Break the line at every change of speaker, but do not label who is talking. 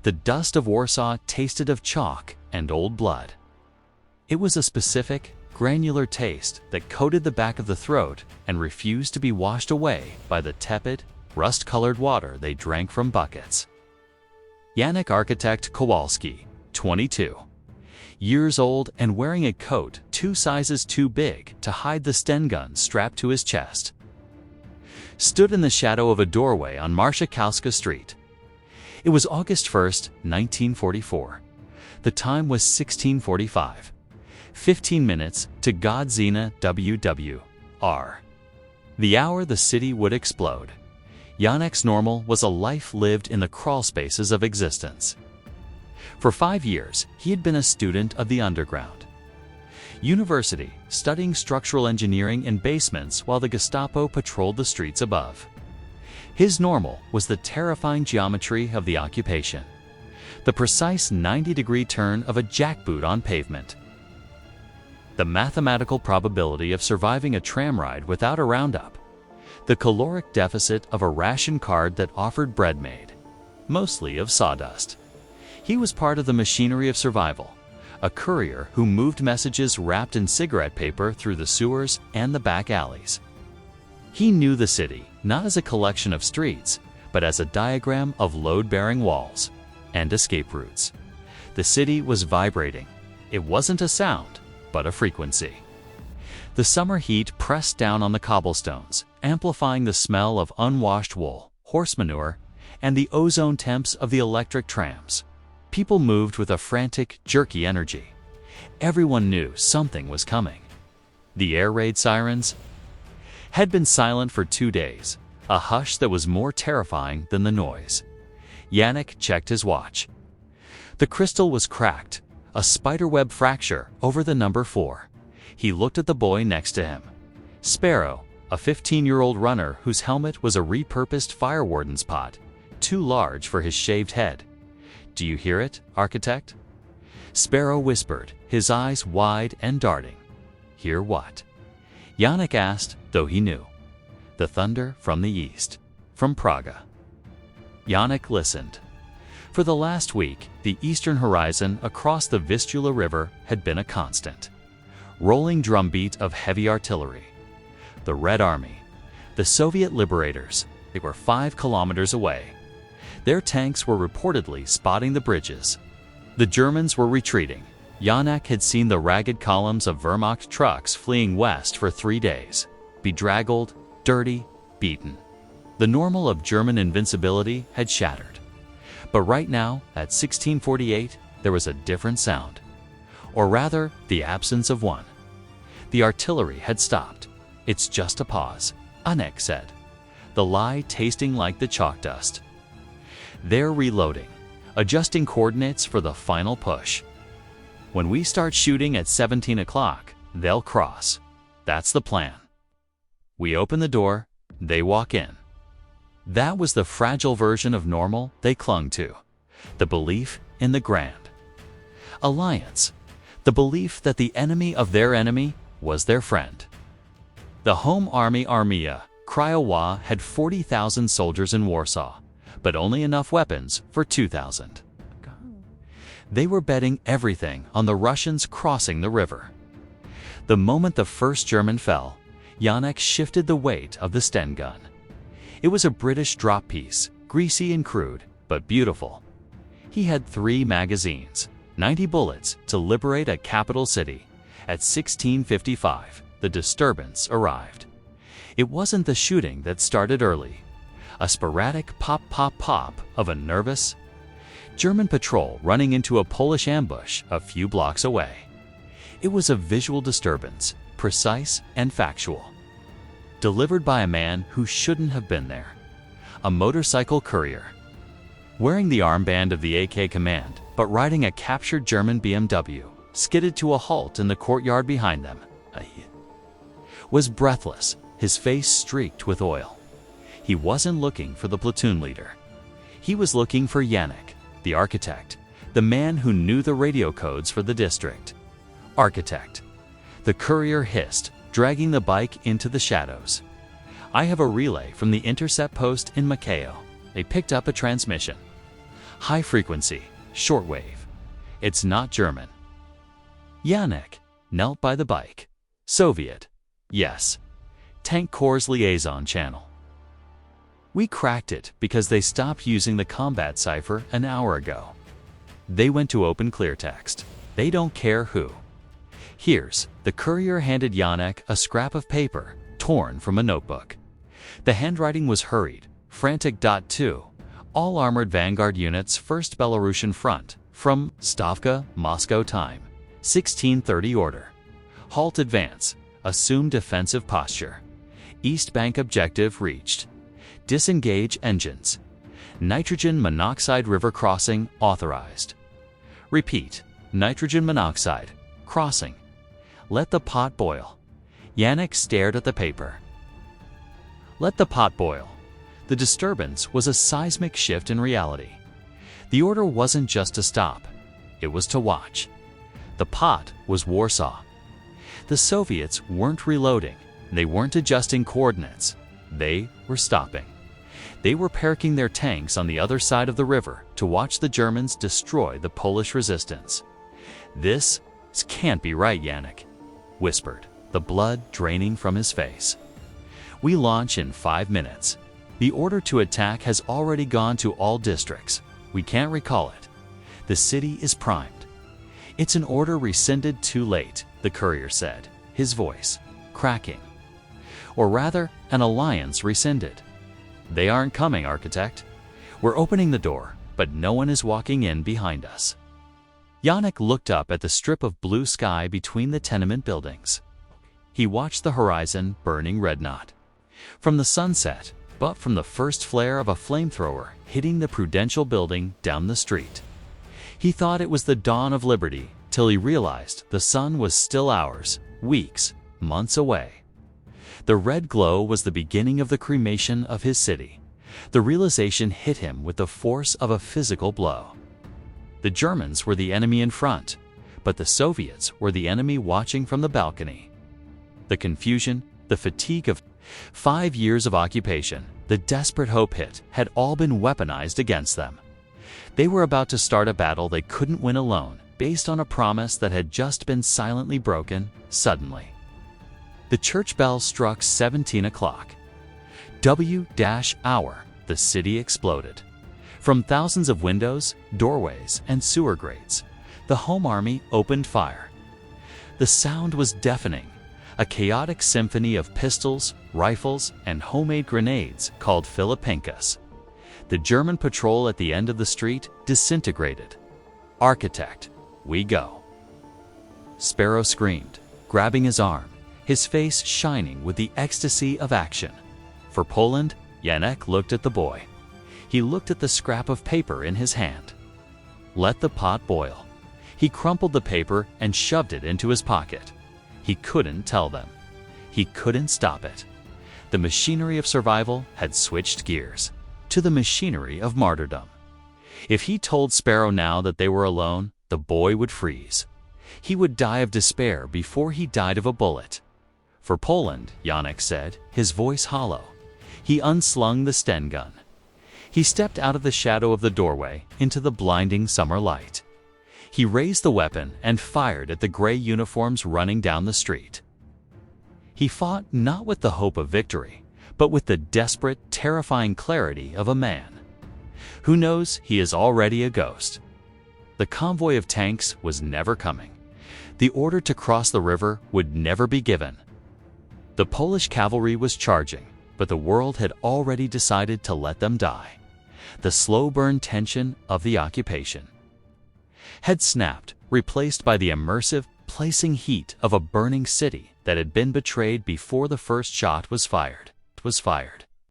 The dust of Warsaw tasted of chalk and old blood. It was a specific, granular taste that coated the back of the throat and refused to be washed away by the tepid, rust-colored water they drank from buckets. Janek Architect Kowalski, 22. Years old and wearing a coat 2 sizes too big to hide the Sten gun strapped to his chest, stood in the shadow of a doorway on Marszałkowska Street. It was August 1st, 1944. The time was 16:45. 15 minutes to Godzina WWR. The hour the city would explode. Janek's normal was a life lived in the crawlspaces of existence. For 5 years, he had been a student of the underground university, studying structural engineering in basements while the Gestapo patrolled the streets above. His normal was the terrifying geometry of the occupation, the precise 90-degree turn of a jackboot on pavement, the mathematical probability of surviving a tram ride without a roundup, the caloric deficit of a ration card that offered bread made, mostly of sawdust. He was part of the machinery of survival, a courier who moved messages wrapped in cigarette paper through the sewers and the back alleys. He knew the city not as a collection of streets, but as a diagram of load-bearing walls and escape routes. The city was vibrating. It wasn't a sound, but a frequency. The summer heat pressed down on the cobblestones, amplifying the smell of unwashed wool, horse manure, and the ozone temps of the electric trams. People moved with a frantic, jerky energy. Everyone knew something was coming. The air raid sirens had been silent for 2 days, a hush that was more terrifying than the noise. Janek checked his watch. The crystal was cracked, a spiderweb fracture over the number 4. He looked at the boy next to him. Sparrow, a 15-year-old runner whose helmet was a repurposed fire warden's pot, too large for his shaved head. "Do you hear it, architect?" Sparrow whispered, his eyes wide and darting. "Hear what?" Janek asked, though he knew. "The thunder from the east, from Praga." Janek listened. For the last week, the eastern horizon across the Vistula River had been a constant, rolling drumbeat of heavy artillery. The Red Army, the Soviet liberators, they were 5 kilometers away. Their tanks were reportedly spotting the bridges. The Germans were retreating. Janek had seen the ragged columns of Wehrmacht trucks fleeing west for 3 days, bedraggled, dirty, beaten. The normal of German invincibility had shattered. But right now, at 1648, there was a different sound. Or rather, the absence of one. The artillery had stopped. "It's just a pause," Janek said, the lie tasting like the chalk dust. "They're reloading, adjusting coordinates for the final push. When we start shooting at 17 o'clock, they'll cross. That's the plan." We open the door, they walk in. That was the fragile version of normal they clung to. The belief in the grand alliance. The belief that the enemy of their enemy was their friend. The Home Army Armia Krajowa had 40,000 soldiers in Warsaw, but only enough weapons for 2,000. They were betting everything on the Russians crossing the river. The moment the first German fell, Janek shifted the weight of the Sten gun. It was a British drop piece, greasy and crude, but beautiful. He had 3 magazines, 90 bullets to liberate a capital city. At 16:55, the disturbance arrived. It wasn't the shooting that started early. A sporadic pop-pop-pop of a nervous German patrol running into a Polish ambush a few blocks away. It was a visual disturbance, precise and factual, delivered by a man who shouldn't have been there. A motorcycle courier, wearing the armband of the AK command, but riding a captured German BMW, skidded to a halt in the courtyard behind them. Was breathless, his face streaked with oil. He wasn't looking for the platoon leader. He was looking for Janek, the architect, the man who knew the radio codes for the district. "Architect." The courier hissed, dragging the bike into the shadows. "I have a relay from the intercept post in Macao." They picked up a transmission. High frequency, shortwave. It's not German. Yannick knelt by the bike. Soviet. Yes. Tank Corps liaison channel. We cracked it because they stopped using the combat cipher an hour ago. They went to open clear text. They don't care who. Here's, the courier handed Yannick a scrap of paper, torn from a notebook. The handwriting was hurried, frantic. 2. All armored vanguard units, 1st Belarusian Front, from Stavka, Moscow time. 1630 order. Halt advance. Assume defensive posture. East Bank objective reached. Disengage engines. Nitrogen monoxide river crossing authorized. Repeat. Nitrogen monoxide. Crossing. Let the pot boil. Yannick stared at the paper. Let the pot boil. The disturbance was a seismic shift in reality. The order wasn't just to stop. It was to watch. The pot was Warsaw. The Soviets weren't reloading. They weren't adjusting coordinates. They were stopping. They were parking their tanks on the other side of the river to watch the Germans destroy the Polish resistance. This can't be right, Yannick whispered, the blood draining from his face. We launch in 5 minutes. The order to attack has already gone to all districts. We can't recall it. The city is primed. It's an order rescinded too late, the courier said, his voice cracking. Or rather, an alliance rescinded. They aren't coming, architect. We're opening the door, but no one is walking in behind us. Yannick looked up at the strip of blue sky between the tenement buildings. He watched the horizon burning red, not from the sunset, but from the first flare of a flamethrower hitting the Prudential building down the street. He thought it was the dawn of liberty till he realized the sun was still hours, weeks, months away. The red glow was the beginning of the cremation of his city. The realization hit him with the force of a physical blow. The Germans were the enemy in front, but the Soviets were the enemy watching from the balcony. The confusion, the fatigue of 5 years of occupation, the desperate hope hit had all been weaponized against them. They were about to start a battle they couldn't win alone, based on a promise that had just been silently broken, suddenly. The church bell struck 17 o'clock. W-hour, the city exploded. From thousands of windows, doorways, and sewer grates, the Home Army opened fire. The sound was deafening, a chaotic symphony of pistols, rifles, and homemade grenades called Filipenkas. The German patrol at the end of the street disintegrated. Architect, we go. Sparrow screamed, grabbing his arm, his face shining with the ecstasy of action. For Poland, Yannick looked at the boy. He looked at the scrap of paper in his hand. Let the pot boil. He crumpled the paper and shoved it into his pocket. He couldn't tell them. He couldn't stop it. The machinery of survival had switched gears to the machinery of martyrdom. If he told Sparrow now that they were alone, the boy would freeze. He would die of despair before he died of a bullet. For Poland, Yannick said, his voice hollow. He unslung the Sten gun. He stepped out of the shadow of the doorway into the blinding summer light. He raised the weapon and fired at the gray uniforms running down the street. He fought not with the hope of victory, but with the desperate, terrifying clarity of a man who knows he is already a ghost. The convoy of tanks was never coming. The order to cross the river would never be given. The Polish cavalry was charging, but the world had already decided to let them die. The slow burn tension of the occupation had snapped, replaced by the immersive, placing heat of a burning city that had been betrayed before the first shot was fired.